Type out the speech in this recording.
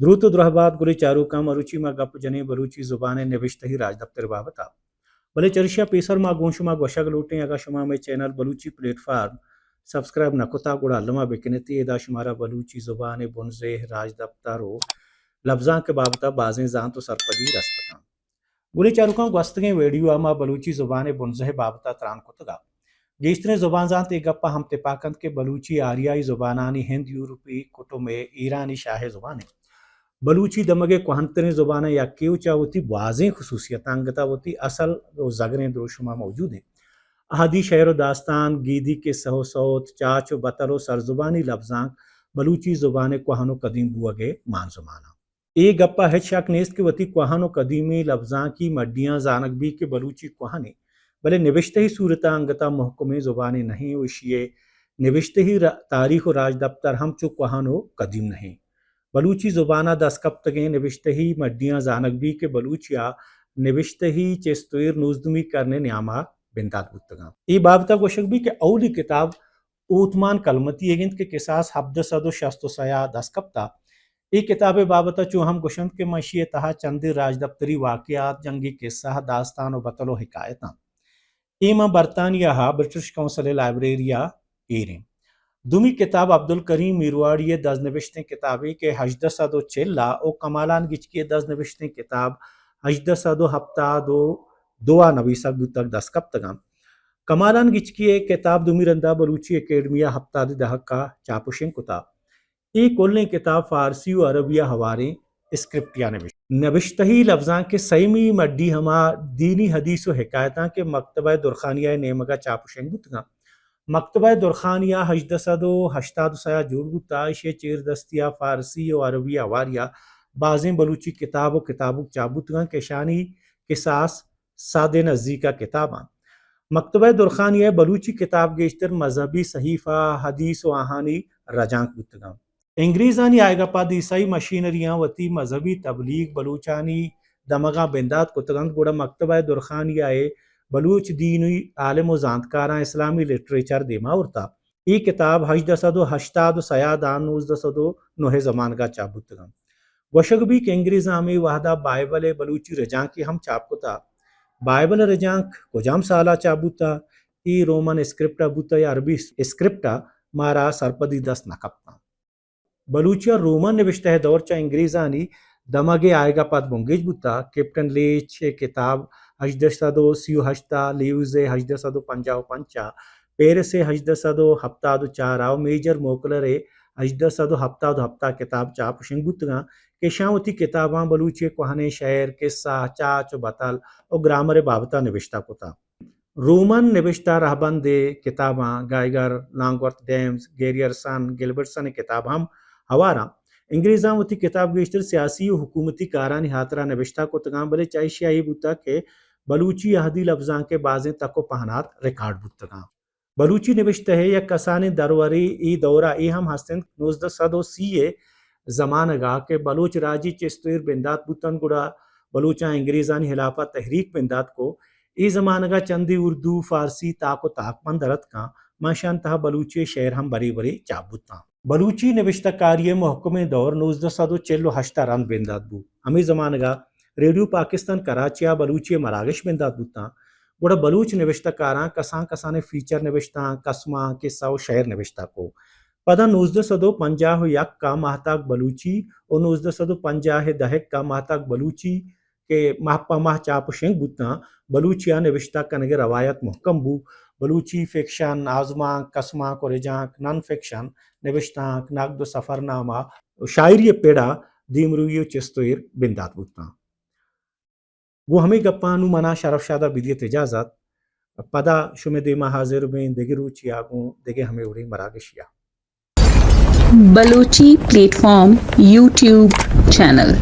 द्रुत द्रहबाद गुली चारू का मरुचि मा गप जने बलूची जुबान नविश्त ही राज दफ्तर बाबता भले चर्चा पेसर मा गोशुमा गोशग लूटे अगा शुमा में चैनल बलूची प्लेटफार्म सब्सक्राइब नकुता गुड़ा लमा बेकनती एदा शुमारा बलूची जुबान बुनजे राज दफ्तारो लफ्जा के बाबता बाजें जान तो सरपदी रस्तका गुली चारुका गस्तगे वीडियो आमा बलूची जुबान बुनजे बाबता त्रान कुतगा गेस्tre जुबान जान ते गप्पा हम तेपाकंद के बलूची आरियाई जुबानानी हिंद यूरोपी कुटुमे ईरानी शाह जुबाने बलूची दमगे कोहंतने जुबान या केव चावती वाजें खसूसियत अंगतावती असल जगरें द्रोशुमा मौजूद है अहदी शहर दास्तान गीदी के सहो सौत चाचो बतलो सरजुबानी लफ्जां बलूची जुबान कोहनो कदीम बुअगे मान जुमाना ए गप्पा है शक नेस्त के वती कोहनो कदीमी लफ्जां की मड्डियां जानक भी के बलूची कोहने भले निविश्त ही सूरत अंगता महकुमे जुबानी नहीं उशिये निविश्त ही तारीख राज दफ्तर हम चुक कोहनो कदीम नहीं बलूची जुबाना दस्कब तगे निविश्त ही मड्डियां जानक भी के बलूचिया निविश्त ही चेस्तुर नूजदमी करने न्यामा बिंदात बुतगा ई बाबता गोशक भी के औली किताब ऊतमान कलमती एगिंत के किसास हब्द सदो शस्तो सया दस्कबता ई किताब बाबता चो हम गुशंत के मशीए तहा चंदी राज दफ्तरी वाकयात जंगी किस्सा दास्तान व बतलो हिकायता एमा बरतानिया हा ब्रिटिश काउंसिल लाइब्रेरिया एरें दुमी किताब अब्दुल करीम मीरवाड़ी दस नविश्तें किताबी के हजद सदो चिल्ला और कमालान गिचकी दस नविश्तें किताब हजद सदो हफ्ता दो दुआ नवीसक बुतक दस्कब तगम कमालान गिचकी किताब दुमी रंदा बलूची एकेडमिया हफ्ता दहका चापुशिंग कुता ये कोल्ले किताब फारसी और अरबिया हवारे स्क्रिप्टिया नविश्तही लफ्जां के सईमी मड्डी हमा दीनी हदीस व हिकायता के मकतबा दुरखानिया नेमगा चापुशिंग बुतगा मकतबा दुरखानिया हजदसदो हश्ताद सया जुड़गुता इशे चेर दस्तिया फारसी और अरबी अवारिया बाजें बलूची किताब किताबुक चाबुतगा केशानी किसास सादे नज़ीका किताबा मकतबा दुरखानिया बलूची किताब गेश्तर मजहबी सहीफा हदीस व आहानी रजांक बुतगा इंग्रेजानी आएगा पाद ईसाई मशीनरियां वती मजहबी तबलीग बलूचानी दमगा बिंदात कुतगंद गुड़ा मकतबा दुरखानिया बलूच दीनी आलिम जानकारा इस्लामी लिटरेचर देमा उरता ई किताब हजदसदो हश्ताद सयादान नूजदसदो नोहे जमान का चाबुतगम वशक भी के अंग्रेजा में वहदा बाइबल बलूची रजांक की हम चापकुता बाइबल रजांक कुजाम साला चाबुता ई रोमन स्क्रिप्टा बुता या अरबी स्क्रिप्टा मारा सरपदी दस नकपता बलूचिया रोमन निविश्ता है दौर चा इंग्रेजानी दमगे आएगा पद बुंगेज बुता कैप्टन लेच किताब हजदसदो सियो हश्ता लीवजे हजदसदो पंजाव पंचा पेरसे हजदसदो हफ्तादो चाराव मेजर मोकलरे हजदसदो हफ्तादो हफ्ता किताब चाप शिंगुतगा केशावती किताबां बलूचे कोहने शहर किस्सा चाच बतल और ग्रामर बाबता निविश्ता कुता रोमन निविश्ता रहबंदे किताबां गाइगर लॉन्गवर्थ डेम्स गेरियरसन गिलबर्टसन किताब हम हवारा इंग्रेजा वती किताब गेश्तर सियासी और हुकूमती कारानी हाथरा नविश्ता को तगाम बले चाइशियाई बुता के बलूची अहदी लफ्जां के बाजें तको पहनात रिकॉर्ड बुतगा बलूची निविश्ता है या कसाने दरवरी ई दौरा ई हम हसन 1980 जमानगा के बलूच राजी चिस्तुर बिंदात बुतन गुड़ा बलूचा इंग्रेजानी हिलाफा तहरीक बिंदात को ई जमानगा चंदी उर्दू फारसी ताको ताकमंद रत का माशान तहा बलूची शहर हम बरी बरी चाबुता बलूची निविश्ता कार्य महकुमे दौर 1948 रन बिंदात बू हमी जमानगा रेडियो पाकिस्तान कराचिया बलूची मरागश बिंदात बुता गुड़ा बलूच निविश्ता कारा कसां कसाने फीचर निविश्ता कस्मा किस्सा और शहर निविश्ता को पदा 1950 यक का महताक बलूची और 1950 दहक का महताक बलूची के महपा माह चापुशेंग बुता बलूचिया निविश्ता कनगे रवायत महकम बू बलूची फिक्शन आजमा कस्मा को रिजाक नॉन फिक्शन निविश्ताक नगद सफरनामा शायरी पेड़ा दीमरुयो चिस्तुर बिंदात बुता वो हमें गप्पानु मना शरफ शादा बिदियत इजाजत पदा शुमे देमा हाजिर में देगे रुचियागो देगे हमें उड़ी मरागशिया बलूची प्लेटफॉर्म यूट्यूब चैनल